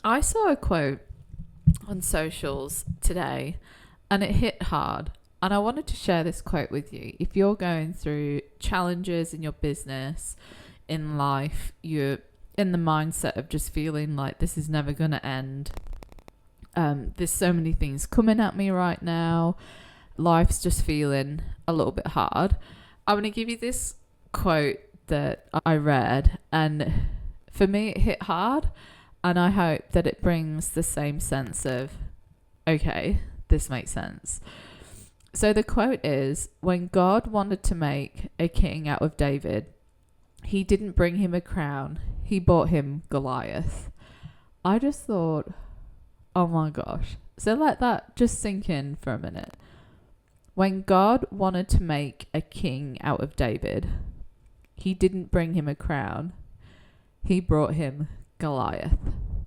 I saw a quote on socials today and it hit hard. And I wanted to share this quote with you. If you're going through challenges in your business, in life, you're in the mindset of just feeling like this is never going to end. There's so many things coming at me right now. Life's just feeling a little bit hard. I'm going to give you this quote that I read, and for me it hit hard, and I hope that it brings the same sense of, okay, this makes sense. So the quote is, when God wanted to make a king out of David, he didn't bring him a crown, he brought him Goliath. I just thought, oh my gosh. So let that just sink in for a minute. When God wanted to make a king out of David, he didn't bring him a crown, he brought him Goliath.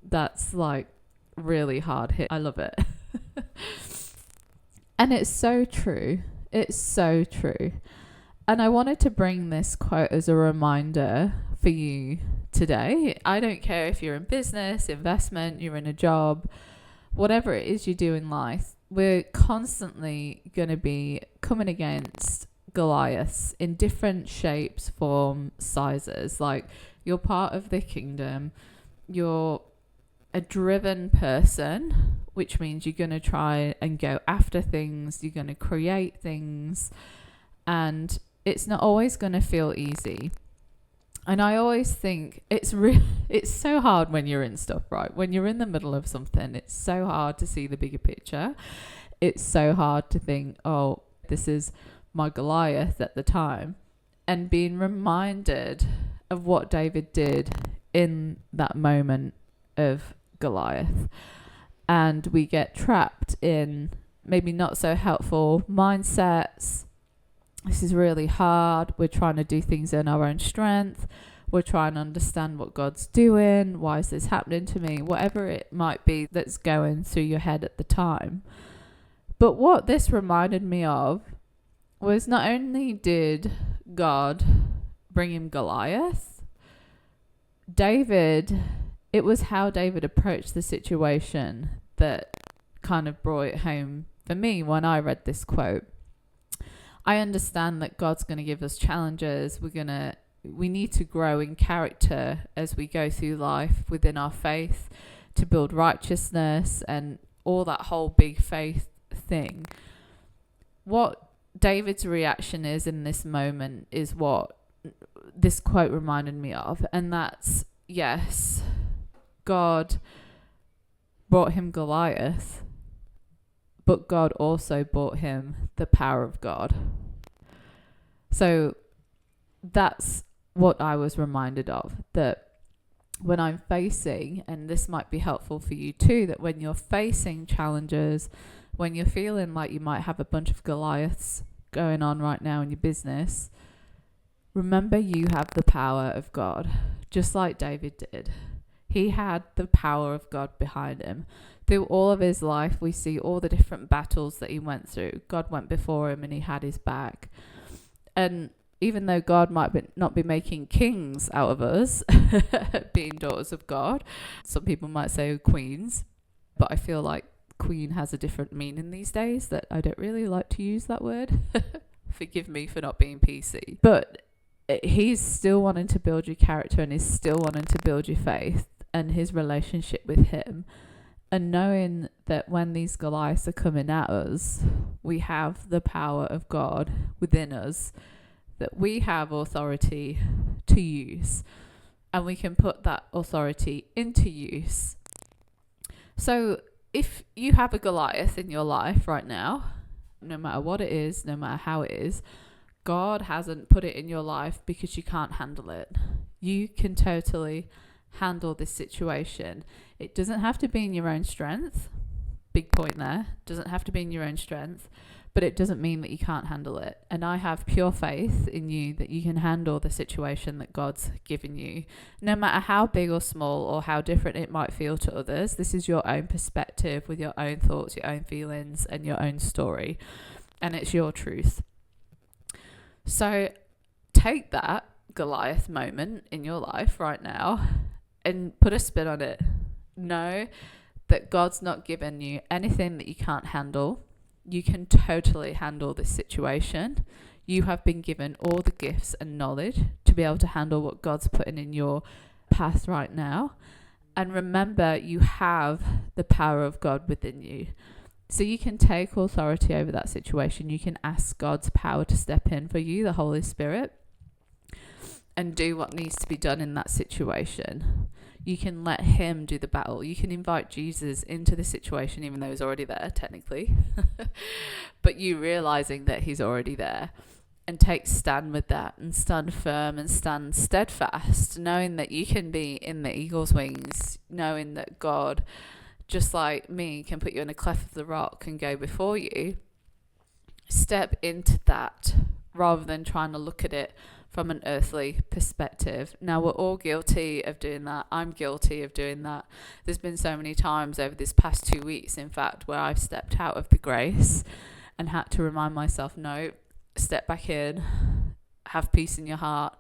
That's like really hard hit. I love it. And it's so true. It's so true. And I wanted to bring this quote as a reminder for you today. I don't care if you're in business, investment, you're in a job, whatever it is you do in life, we're constantly going to be coming against Goliaths in different shapes, forms, sizes. Like, you're part of the kingdom. You're a driven person, which means you're going to try and go after things. You're going to create things. And it's not always going to feel easy. And I always think it's so hard when you're in stuff, right? When you're in the middle of something, it's so hard to see the bigger picture. It's so hard to think, oh, this is my Goliath at the time. And being reminded of what David did in that moment of Goliath. And we get trapped in maybe not so helpful mindsets. This is really hard. We're trying to do things in our own strength. We're trying to understand what God's doing. Why is this happening to me? Whatever it might be that's going through your head at the time. But what this reminded me of was not only did God bring him Goliath, it was how David approached the situation that kind of brought it home for me when I read this quote. I understand that God's going to give us challenges. We need to grow in character as we go through life within our faith to build righteousness and all that whole big faith thing. What David's reaction is in this moment is what this quote reminded me of. And that's, yes, God brought him Goliath, but God also brought him the power of God. So that's what I was reminded of, that when I'm facing, and this might be helpful for you too, that when you're facing challenges, when you're feeling like you might have a bunch of Goliaths going on right now in your business, remember you have the power of God, just like David did. He had the power of God behind him. Through all of his life, we see all the different battles that he went through. God went before him and he had his back. And even though God might not be making kings out of us, being daughters of God, some people might say queens, but I feel like queen has a different meaning these days that I don't really like to use that word. Forgive me for not being PC. But he's still wanting to build your character and he's still wanting to build your faith and his relationship with him. And knowing that when these Goliaths are coming at us, we have the power of God within us, that we have authority to use, and we can put that authority into use. So if you have a Goliath in your life right now, no matter what it is, no matter how it is, God hasn't put it in your life because you can't handle it. You can totally handle this situation. It doesn't have to be in your own strength. Big point there. It doesn't have to be in your own strength, but it doesn't mean that you can't handle it. And I have pure faith in you that you can handle the situation that God's given you, no matter how big or small or how different it might feel to others. This is your own perspective with your own thoughts, your own feelings, and your own story. And it's your truth. So take that Goliath moment in your life right now and put a spin on it. know that God's not given you anything that you can't handle. You can totally handle this situation. You have been given all the gifts and knowledge to be able to handle what God's putting in your path right now. And remember, you have the power of God within you. So you can take authority over that situation. You can ask God's power to step in for you, the Holy Spirit, and do what needs to be done in that situation. You can let him do the battle. You can invite Jesus into the situation, even though he's already there, technically. But you realizing that he's already there. And take stand with that and stand firm and stand steadfast, knowing that you can be in the eagle's wings, knowing that God, just like me, can put you in a cleft of the rock and go before you. Step into that rather than trying to look at it from an earthly perspective. Now, we're all guilty of doing that. I'm guilty of doing that. There's been so many times over this past 2 weeks, in fact, where I've stepped out of the grace and had to remind myself, no, step back in, have peace in your heart.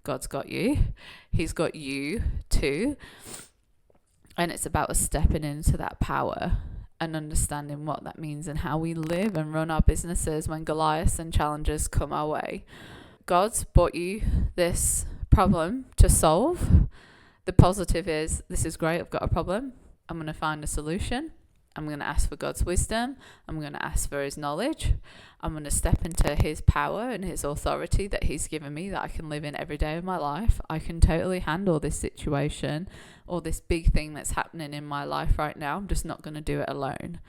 God's got you. He's got you too. And it's about us stepping into that power and understanding what that means and how we live and run our businesses when Goliaths and challenges come our way. God's brought you this problem to solve. The positive is, this is great, I've got a problem. I'm going to find a solution. I'm going to ask for God's wisdom. I'm going to ask for his knowledge. I'm going to step into his power and his authority that he's given me, that I can live in every day of my life. I can totally handle this situation or this big thing that's happening in my life right now. I'm just not going to do it alone.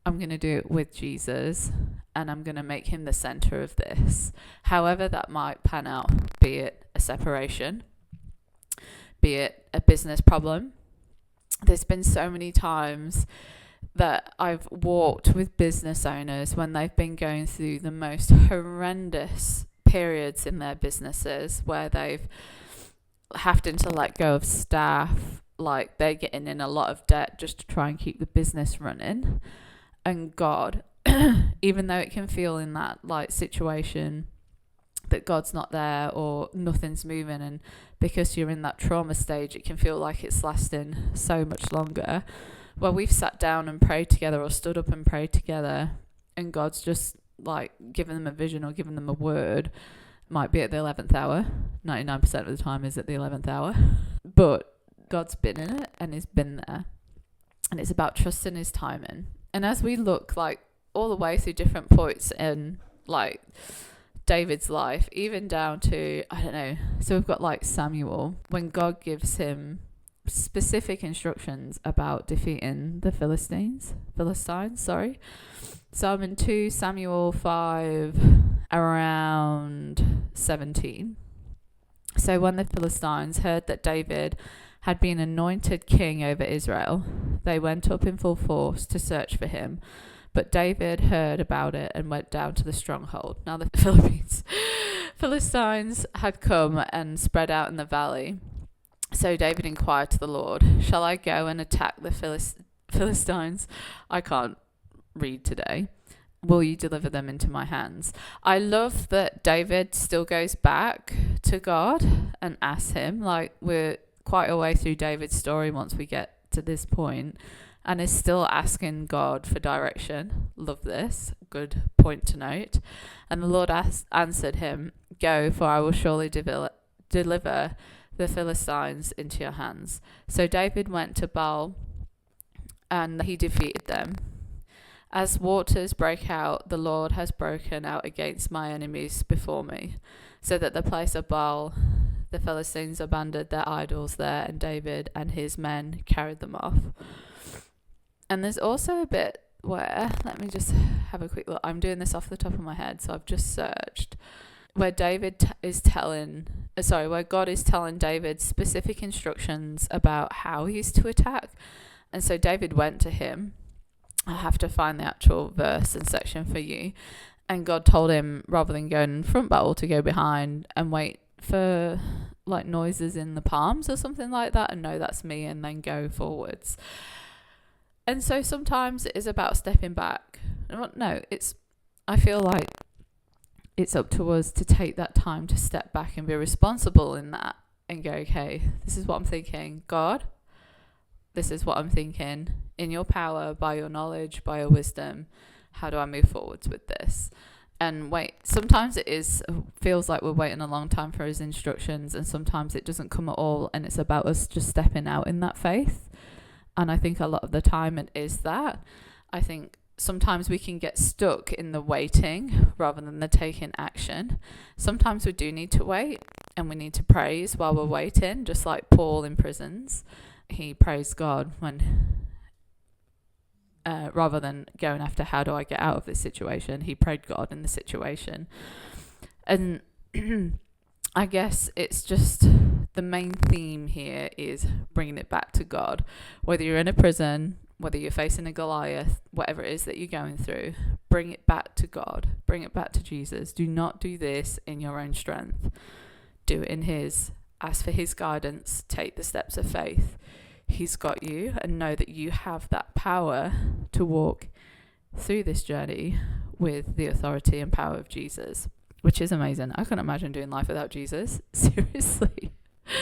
I'm going to do it with Jesus, and I'm going to make him the center of this. However that might pan out, be it a separation, be it a business problem. There's been so many times that I've walked with business owners when they've been going through the most horrendous periods in their businesses, where they've having to let go of staff, like they're getting in a lot of debt just to try and keep the business running. And God, even though it can feel in that like situation that God's not there or nothing's moving, and because you're in that trauma stage, it can feel like it's lasting so much longer. Well, we've sat down and prayed together, or stood up and prayed together, and God's just like given them a vision or given them a word. Might be at the 11th hour. 99% of the time is at the 11th hour. But God's been in it and he's been there. And it's about trusting his timing. And as we look like all the way through different points in like David's life, even down to, I don't know, so we've got like Samuel, when God gives him specific instructions about defeating the Philistines. So I'm in 2 Samuel 5 around 17. So when the Philistines heard that David had been anointed king over Israel, they went up in full force to search for him. But David heard about it and went down to the stronghold. Now the Philistines had come and spread out in the valley. So David inquired to the Lord, shall I go and attack the Philistines? I can't read today. Will you deliver them into my hands? I love that David still goes back to God and asks him. Like, we're quite a way through David's story once we get to this point, and is still asking God for direction. Love this. Good point to note. And the Lord answered him, go, for I will surely deliver the Philistines into your hands. So David went to Baal and he defeated them. As waters break out, the Lord has broken out against my enemies before me, so that the place of Baal, the Philistines abandoned their idols there, and David and his men carried them off. And there's also a bit where, let me just have a quick look. I'm doing this off the top of my head, so I've just searched. Where God is telling David specific instructions about how he's to attack. And so David went to him. I have to find the actual verse and section for you. And God told him, rather than going in front battle, to go behind and wait for like noises in the palms or something like that, and know that's me, and then go forwards. And so sometimes it is about stepping back. No, I feel like it's up to us to take that time to step back and be responsible in that and go, okay, this is what I'm thinking. God, this is what I'm thinking. In your power, by your knowledge, by your wisdom, how do I move forwards with this? And sometimes feels like we're waiting a long time for his instructions, and sometimes it doesn't come at all, and it's about us just stepping out in that faith. And I think a lot of the time it is that. I think sometimes we can get stuck in the waiting rather than the taking action. Sometimes we do need to wait, and we need to praise while we're waiting, just like Paul in prisons. He praised God when rather than going after how do I get out of this situation, he prayed God in the situation. And I guess it's just the main theme here is bringing it back to God. Whether you're in a prison, whether you're facing a Goliath, whatever it is that you're going through, bring it back to God. Bring it back to Jesus. Do not do this in your own strength. Do it in his. Ask for his guidance. Take the steps of faith. He's got you, and know that you have that power to walk through this journey with the authority and power of Jesus, which is amazing. I couldn't imagine doing life without Jesus. Seriously.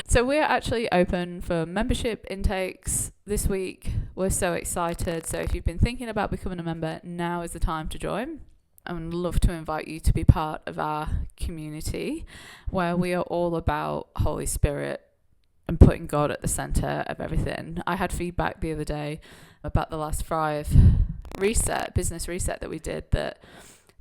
So we're actually open for membership intakes this week. We're so excited. So if you've been thinking about becoming a member, now is the time to join. I would love to invite you to be part of our community where we are all about Holy Spirit and putting God at the center of everything. I had feedback the other day about the last 5 business reset that we did, that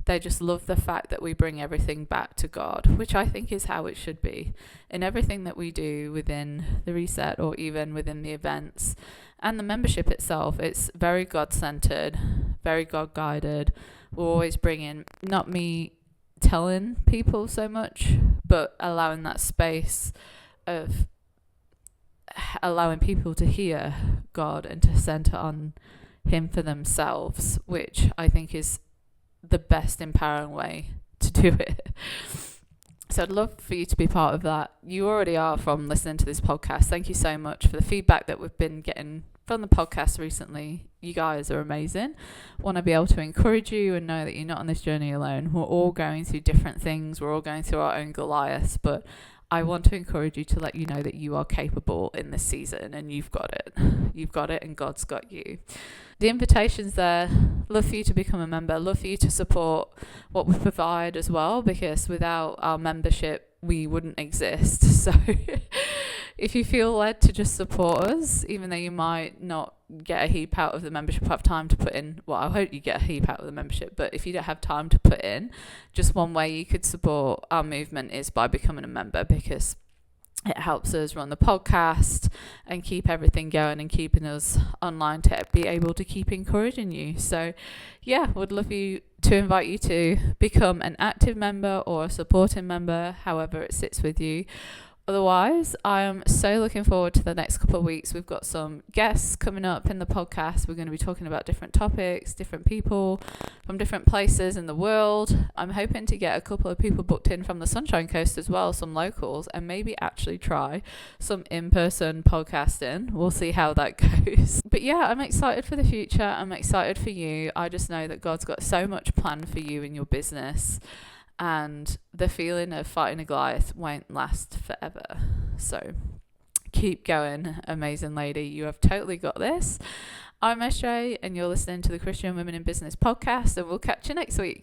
they just love the fact that we bring everything back to God, which I think is how it should be. In everything that we do within the reset, or even within the events and the membership itself, it's very God-centered, very God-guided. We're always bringing, not me telling people so much, but allowing that space of allowing people to hear God and to center on him for themselves, which I think is the best empowering way to do it. So I'd love for you to be part of that. You already are from listening to this podcast. Thank you so much for the feedback that we've been getting from the podcast recently. You guys are amazing. Want to be able to encourage you and know that you're not on this journey alone. We're all going through different things. We're all going through our own Goliaths, but I want to encourage you to let you know that you are capable in this season, and you've got it. You've got it, and God's got you. The invitation's there. Love for you to become a member. Love for you to support what we provide as well, because without our membership, we wouldn't exist. So if you feel led to just support us, even though you might not get a heap out of the membership, have time to put in, well, I hope you get a heap out of the membership, but if you don't have time to put in, just one way you could support our movement is by becoming a member, because it helps us run the podcast and keep everything going and keeping us online to be able to keep encouraging you. So yeah, would love to invite you to become an active member or a supporting member, however it sits with you. Otherwise, I am so looking forward to the next couple of weeks. We've got some guests coming up in the podcast. We're going to be talking about different topics, different people from different places in the world. I'm hoping to get a couple of people booked in from the Sunshine Coast as well, some locals, and maybe actually try some in-person podcasting. We'll see how that goes. But yeah, I'm excited for the future. I'm excited for you. I just know that God's got so much planned for you in your business. And the feeling of fighting a Goliath won't last forever. So keep going, amazing lady. You have totally got this. I'm SJ, and you're listening to the Christian Women in Business podcast, and we'll catch you next week.